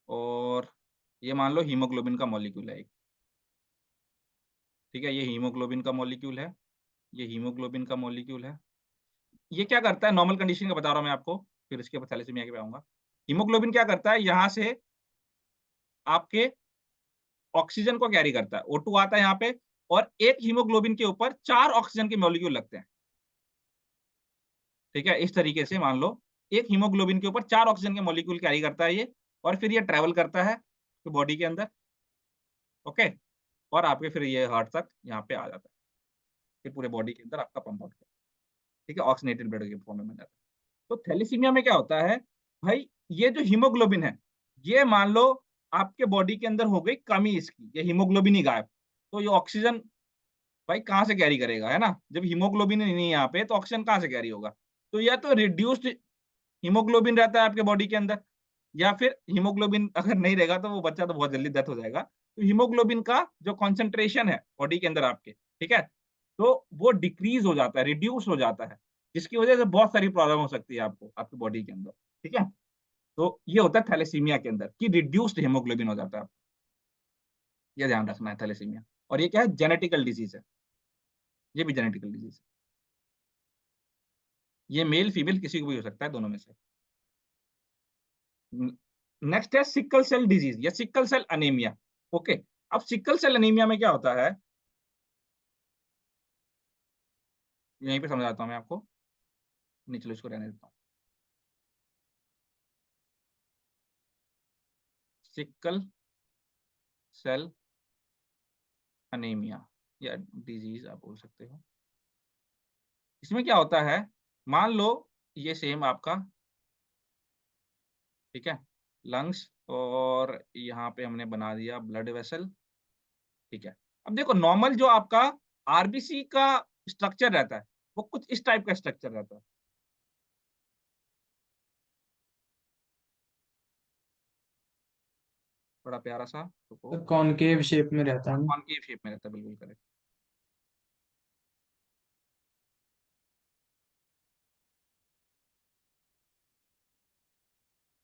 और ये मान लो हीमोग्लोबिन का मॉलिक्यूल है एक, ठीक है, ये हीमोग्लोबिन का मॉलिक्यूल है, ये हीमोग्लोबिन का मॉलिक्यूल है। ये क्या करता है, नॉर्मल कंडीशन का बता रहा हूं मैं आपको, फिर इसके बाद थैलेसीमिया के पे आऊंगा। हीमोग्लोबिन क्या करता है, यहाँ से आपके ऑक्सीजन को कैरी करता है, O2 आता है यहाँ पे, और एक हीमोग्लोबिन के ऊपर 4 ऑक्सीजन के मॉलिक्यूल लगते हैं, ठीक है, इस तरीके से मान लो एक हीमोग्लोबिन के ऊपर 4 ऑक्सीजन के मॉलिक्यूल कैरी करता है ये, और फिर ये ट्रेवल करता है तो बॉडी के अंदर, ओके, और आपके फिर ये हार्ट तक यहाँ पे आ जाता है, फिर पूरे बॉडी के अंदर आपका पंप आउट, ठीक है, ऑक्सीनेटेड ब्लड के फॉर्म में बन जाता है। तो थैलेसीमिया में क्या होता है भाई, ये जो हीमोग्लोबिन है, ये मान लो आपके बॉडी के अंदर हो गई कमी इसकी, ये हीमोग्लोबिन ही गायब, तो ये ऑक्सीजन भाई कहाँ से कैरी करेगा, है ना? जब हीमोग्लोबिन ही नहीं है यहाँ पे तो ऑक्सीजन कहाँ से कैरी होगा? तो या तो रिड्यूस्ड हीमोग्लोबिन रहता है आपके बॉडी के अंदर, या फिर हीमोग्लोबिन अगर नहीं रहेगा तो वो बच्चा तो बहुत जल्दी डेथ हो जाएगा। तो हीमोग्लोबिन का जो कंसंट्रेशन है बॉडी के अंदर आपके, ठीक है? तो वो डिक्रीज़ हो जाता है, रिड्यूस हो जाता है, जिसकी वजह से बहुत सारी प्रॉब्लम हो सकती है आपको, आपकी बॉडी के अंदर, ठीक है? तो ये होता है थैलेसीमिया के अंदर कि रिड्यूस्ड हीमोग्लोबिन हो जाता है, ये ध्यान रखना है थैलेसीमिया। और ये क्या है? जेनेटिकल डिज़ीज़ है, ये भी जेनेटिकल डिज़ीज़ है। ये मेल फीमेल किसी को भी हो सकता है, दोनों में से। नेक्स्ट है सिकल सेल डिजीज या सिकल सेल अनीमिया। ओके, अब सिकल सेल अनीमिया में क्या होता है, यहीं पे समझाता हूँ मैं आपको। नहीं, चलो इसको रहने देता हूँ। सिकल सेल अनीमिया या डिजीज आप बोल सकते हो। इसमें क्या होता है, मान लो ये सेम आपका, ठीक है, लंग्स, और यहाँ पे हमने बना दिया ब्लड वेसल, ठीक है। अब देखो नॉर्मल जो आपका आरबीसी का स्ट्रक्चर रहता है, वो कुछ इस टाइप का स्ट्रक्चर रहता है, बड़ा प्यारा सा। तो रुको, कॉनकेव शेप में रहता है ना। कॉनकेव शेप में रहता है, बिल्कुल करेक्ट।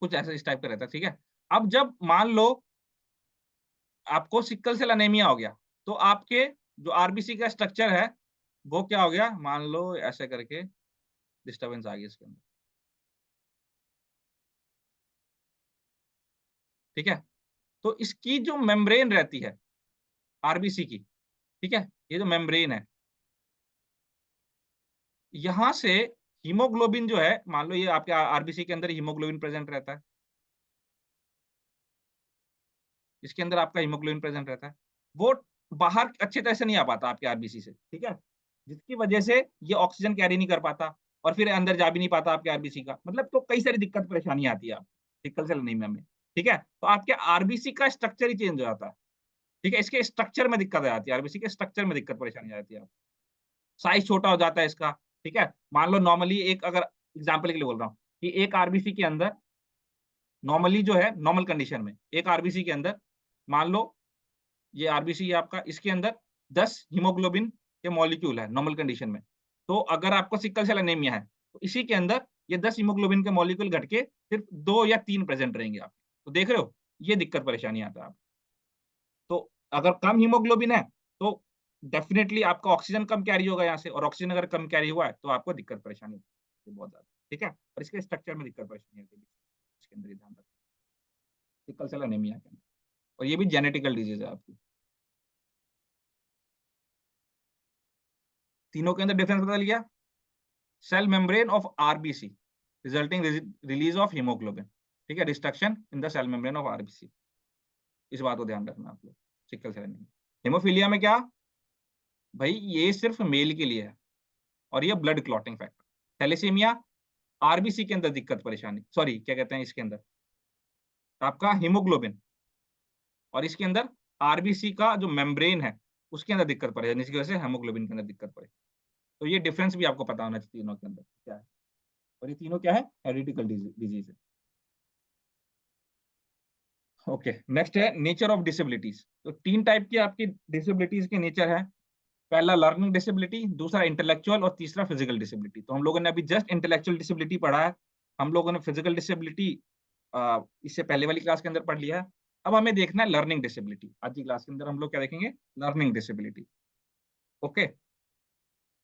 कुछ ऐसा इस टाइप का रहता है, ठीक है। अब जब मान लो आपको सिकल सेल एनीमिया हो गया, तो आपके जो आरबीसी का स्ट्रक्चर है, वो क्या हो गया, मान लो ऐसे करके डिस्टर्बेंस आ गई इसके अंदर, ठीक है। तो इसकी जो मेम्ब्रेन रहती है आरबीसी की, ठीक है, ये जो मेम्ब्रेन है, यहाँ से हीमोग्लोबिन जो है, मान लो ये आपके आरबीसी के अंदर हीमोग्लोबिन प्रेजेंट रहता है, इसके अंदर आपका हीमोग्लोबिन प्रेजेंट रहता है, वो बाहर अच्छी तरह से नहीं आ पाता आपके आरबीसी से, ठीक है, जिसकी वजह से ये ऑक्सीजन कैरी नहीं कर पाता और फिर अंदर जा भी नहीं पाता आपके आरबीसी का, मतलब तो कई सारी दिक्कत परेशानी आती है आपको सिकल सेल एनीमिया में, ठीक है। तो आपके आरबीसी का स्ट्रक्चर ही चेंज हो जाता है, ठीक है, इसके स्ट्रक्चर में दिक्कत आ जाती है, आरबीसी के स्ट्रक्चर में दिक्कत परेशानी आ जाती है, साइज छोटा हो जाता है इसका, ठीक है। मान लो नॉर्मली एक, अगर एग्जाम्पल के लिए बोल रहा हूँ कि एक आरबीसी के अंदर नॉर्मली जो है, नॉर्मल कंडीशन में एक आरबीसी के अंदर मान लो ये आरबीसी है आपका, इसके अंदर 10 हीमोग्लोबिन के मॉलिक्यूल है नॉर्मल कंडीशन में। तो अगर आपको सिकल सेल एनीमिया है, तो इसी के अंदर ये 10 हीमोग्लोबिन के मॉलिक्यूल घट के सिर्फ 2 या 3 प्रेजेंट रहेंगे आप। तो देख रहे हो, ये दिक्कत परेशानी आता है आप। तो अगर कम हीमोग्लोबिन है, तो डेफिनिटली आपका ऑक्सीजन कम कैरी होगा यहाँ से, और ऑक्सीजन अगर कम कैरी हुआ है, तो आपको दिक्कत परेशानी होगी बहुत ज़्यादा, ठीक है। और इसके स्ट्रक्चर में दिक्कत परेशानी आती है, इसके अंदर ये ध्यान रखना, सिकल सेल एनीमिया के अंदर। और ये भी जेनेटिकल डिजीज है आपकी। तीनों के अंदर डिफरेंस बता लिया। Cell membrane of RBC resulting release of haemoglobin, ठीक है, destruction in the cell membrane of RBC. इस बात को ध्यान रखना आप लोग। सिकल सेल एनीमिया, हेमोफीलिया में क्या भाई, ये सिर्फ मेल के लिए है, और ये blood clotting factor. Thalassaemia RBC के अंदर दिक्कत परेशानी, सॉरी क्या कहते हैं, इसके अंदर आपका हीमोग्लोबिन, और इसके अंदर आरबीसी का जो मेम्ब्रेन है, उसके अंदर दिक्कत परेशानी, जिसकी वजह से हेमोग्लोबिन के अंदर दिक्कत पड़े। तो ये डिफरेंस भी आपको पता होना चाहिए तीनों के अंदर क्या है। और ये तीनों क्या है, हेरिडिकल डिजीज है। ओके, नेक्स्ट है नेचर ऑफ डिसेबिलिटीज। तो तीन टाइप की आपकी डिसेबिलिटीज के नेचर है। पहला लर्निंग डिसेबिलिटी, दूसरा इंटेलेक्चुअल, और तीसरा फिजिकल डिसेबिलिटी। तो हम लोगों ने अभी जस्ट इंटेलेक्चुअल डिसेबिलिटी पढ़ा है, हम लोगों ने फिजिकल डिसेबिलिटी इससे पहले वाली क्लास के अंदर पढ़ लिया है। अब हमें देखना है लर्निंग डिसेबिलिटी। आज की क्लास के अंदर हम लोग क्या देखेंगे, लर्निंग डिसेबिलिटी। ओके,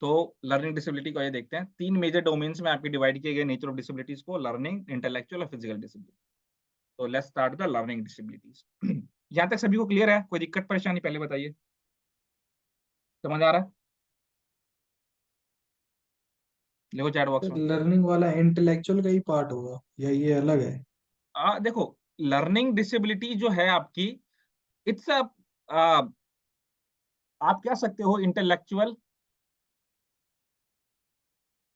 तो लर्निंग डिसेबिलिटी को ये देखते हैं। तीन मेजर डोमेन्स में आपकी डिवाइड किए गए नेचर ऑफ डिसेबिलिटीज को, लर्निंग, इंटेलेक्चुअल और फिजिकल डिसेबिलिटी। तो let's start the learning disabilities. यहाँ तक सभी को क्लियर है, कोई दिक्कत परेशानी पहले बताइए, समझ आ रहा है? देखो चैट बॉक्स में। लर्निंग वाला इंटेलेक्चुअल का ही पार्ट होगा या ये अलग है? देखो, लर्निंग डिसेबिलिटी जो है आपकी, इट्स अ, आप कह सकते हो इंटेलेक्चुअल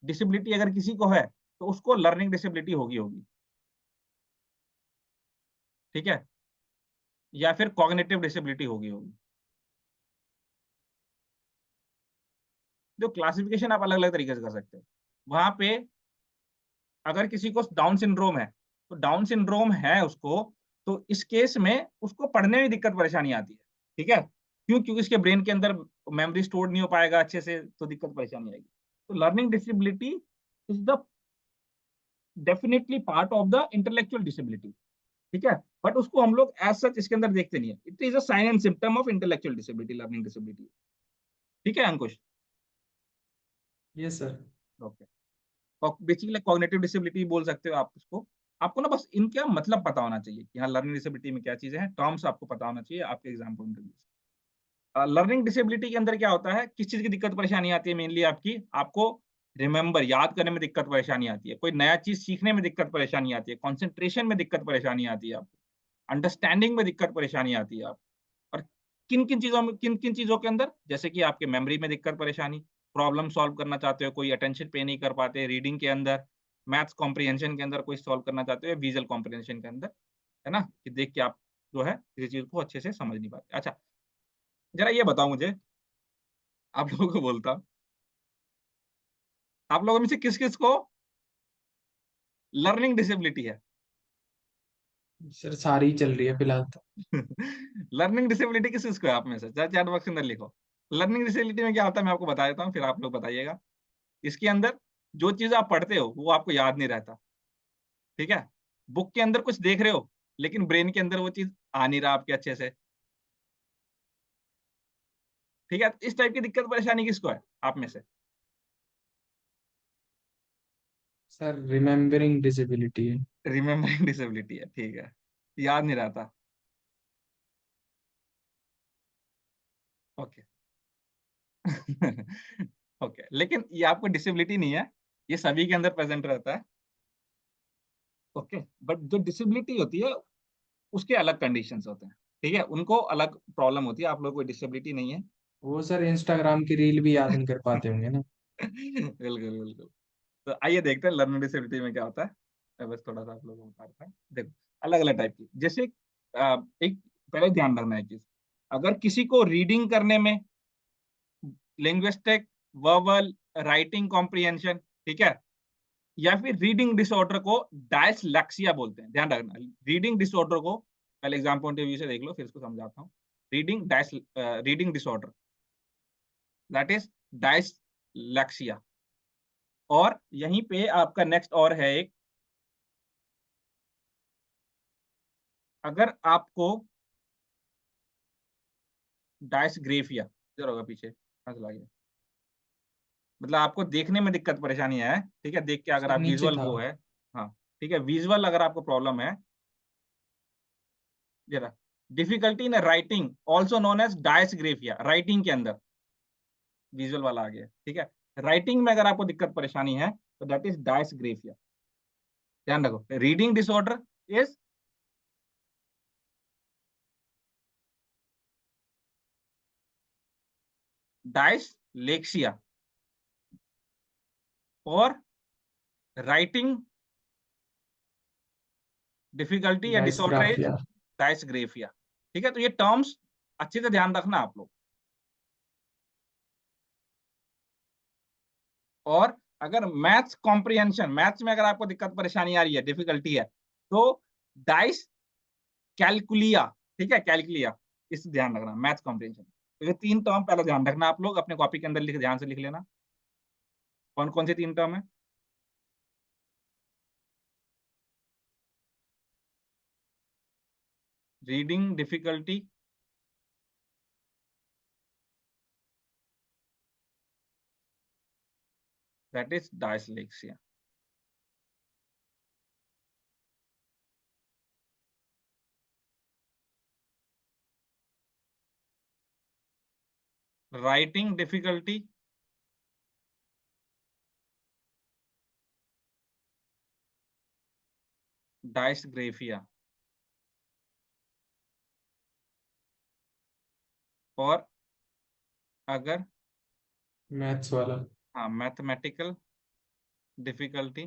डिसेबिलिटी अगर किसी को है, तो उसको लर्निंग डिसेबिलिटी होगी, ठीक है, या फिर कॉग्निटिव डिसेबिलिटी होगी। जो क्लासिफिकेशन आप अलग अलग तरीके से कर सकते हो। वहां पे अगर किसी को डाउन सिंड्रोम है, तो डाउन सिंड्रोम है उसको, तो इस केस में उसको पढ़ने में दिक्कत परेशानी आती है, ठीक है, क्योंकि उसके ब्रेन के अंदर मेमोरी स्टोर नहीं हो पाएगा अच्छे से, तो दिक्कत परेशानी आएगी। तो learning disability is the definitely part of the intellectual disability, ठीक है, बट उसको हम लोग एज सच इसके अंदर देखते नहीं है। It is a sign and symptom of intellectual disability, learning disability, ठीक है Ankush. Yes sir. Okay, basically cognitive disability बोल सकते हो आप उसको। आपको ना बस इनका मतलब पता होना चाहिए कि हाँ लर्निंग डिसेबिलिटी में क्या चीजें हैं, टर्म्स आपको पता होना चाहिए आपके एग्जाम पॉइंट ऑफ व्यू से। लर्निंग डिसेबिलिटी के अंदर क्या होता है, किस चीज की दिक्कत परेशानी आती है, मेनली आपको रिमेंबर, याद करने में दिक्कत परेशानी आती है, कोई नया चीज सीखने में दिक्कत परेशानी आती है, कॉन्सेंट्रेशन में दिक्कत परेशानी आती है आपको, अंडरस्टैंडिंग में दिक्कत परेशानी आती है आप। और किन किन चीजों के अंदर, जैसे कि आपके मेमोरी में दिक्कत परेशानी, प्रॉब्लम सॉल्व करना चाहते हो, कोई अटेंशन पे नहीं कर पाते, रीडिंग के अंदर, मैथ्स कॉम्प्रिहेंशन के अंदर कोई सॉल्व करना चाहते हो, विजुअल कॉम्प्रिहेंशन के अंदर, है ना, कि देख के आप जो है किसी चीज को अच्छे से समझ नहीं पाते। अच्छा, जरा ये बताओ मुझे, आप लोगों को बोलता हूँ, आप लोगों में से किस किस को लर्निंग डिसेबिलिटी है? सर सारी चल रही है फिलहाल तो। लर्निंग डिसेबिलिटी किस किस को है आप में से, चैट बॉक्स के अंदर लिखो। लर्निंग डिसेबिलिटी में क्या होता है मैं आपको बता देता हूँ, फिर आप लोग बताइएगा। इसके अंदर जो चीज आप पढ़ते हो वो आपको याद नहीं रहता, ठीक है, बुक के अंदर कुछ देख रहे हो लेकिन ब्रेन के अंदर वो चीज आ नहीं रहा आपके अच्छे से, ठीक है, इस टाइप की दिक्कत परेशानी किसको है आप में से? सर रिमेम्बरिंग डिसेबिलिटी है। रिमेम्बरिंग डिसेबिलिटी है, ठीक है, याद नहीं रहता, ओके। ओके, लेकिन ये आपको डिसेबिलिटी नहीं है, ये सभी के अंदर प्रेजेंट रहता है, ओके, बट जो डिसेबिलिटी होती है उसके अलग कंडीशंस होते हैं, ठीक है, उनको अलग प्रॉब्लम होती है, आप लोगों को डिसेबिलिटी नहीं है। वो सर इंस्टाग्राम की रील भी याद नहीं कर पाते होंगे ना। बिल्कुल बिल्कुल। तो आइए देखते हैं लर्निंग डिसेबिलिटी में क्या होता है। मैं बस थोड़ा सा आप लोगों को बताता हूँ, देखो अलग अलग टाइप की, जैसे एक पहले ध्यान रखना है चीज, अगर किसी को रीडिंग करने में लिंग्विस्टिक, वर्बल, राइटिंग कॉम्प्रिहेंशन, ठीक है, या फिर रीडिंग डिसऑर्डर को डायस्लेक्सिया बोलते हैं, ध्यान रखना। रीडिंग डिसऑर्डर को पहले एग्जाम पॉइंट ऑफ व्यू से देख लो, फिर इसको समझाता हूँ। Reading disorder, that is dyslexia. और यहीं पे आपका नेक्स्ट और है एक, अगर आपको डायस्ग्रेफिया, इधर होगा पीछे, चला गया, मतलब आपको देखने में दिक्कत परेशानी है, ठीक है, देख के अगर सर आप नीचे विजुअल था। वो है, हाँ, ठीक है, विजुअल अगर आपको प्रॉब्लम है, जरा difficulty in writing also known as dysgraphia, writing के अंदर विजुअल वाला आ गया, ठीक है, राइटिंग में अगर आपको दिक्कत परेशानी है तो दैट इज डायस्ग्रेफिया, ध्यान रखो, रीडिंग डिसऑर्डर इज डायसलेक्सिया, और राइटिंग डिफिकल्टी या डिसऑर्डर इज डायस्ग्राफिया। डायस्ग्रेफिया, ठीक है, तो ये टर्म्स अच्छे से ध्यान रखना आप लोग। और अगर मैथ्स कॉम्प्रिहेंशन, मैथ्स में अगर आपको दिक्कत परेशानी आ रही है, डिफिकल्टी है, तो डाइस कैलकुलिया, ठीक है, कैलकुलिया, इस ध्यान रखना, मैथ्स कॉम्प्रिहेंशन। तो ये तीन टर्म पहले ध्यान रखना आप लोग, अपने कॉपी के अंदर लिख, ध्यान से लिख लेना, कौन कौन से तीन टर्म है। Reading difficulty, that is dyslexia. Writing difficulty, dysgraphia. और अगर, मैथ्स वाला। हाँ, मैथमेटिकल डिफिकल्टी,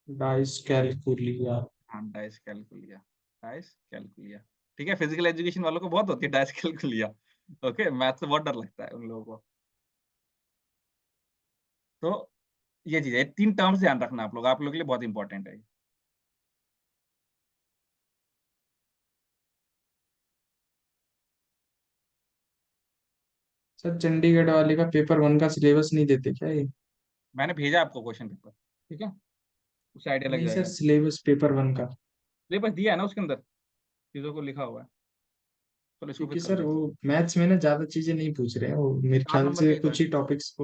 डाइस कैलकुलिया। हाँ, डाइस कैलकुलिया। डाइस कैलकुलिया। ठीक है, फिजिकल एजुकेशन वालों को बहुत होती है डाइस कैलकुलिया। ओके, मैथ से बहुत डर लगता है उन लोगों को। तो ये चीज है, 3 टर्म्स ध्यान रखना आप लोगों के लिए बहुत इंपॉर्टेंट है। सर चंडीगढ़ वाले का पेपर वन का सिलेबस नहीं देते क्या ये? मैंने भेजा आपको क्वेश्चन पेपर, ठीक है, उससे आइडिया लग नहीं सर, जाएगा। सिलेबस पेपर वन का। सिलेबस दिया है ना उसके अंदर, चीजों को लिखा हुआ है। चलो इसको फिर क्योंकि कर सर लेते वो हैं। मैथ्स में ना ज्यादा चीजें नहीं पूछ रहे हैं, वो मेरे चार ख्याल नंबर से के कुछ ही टॉपिक्स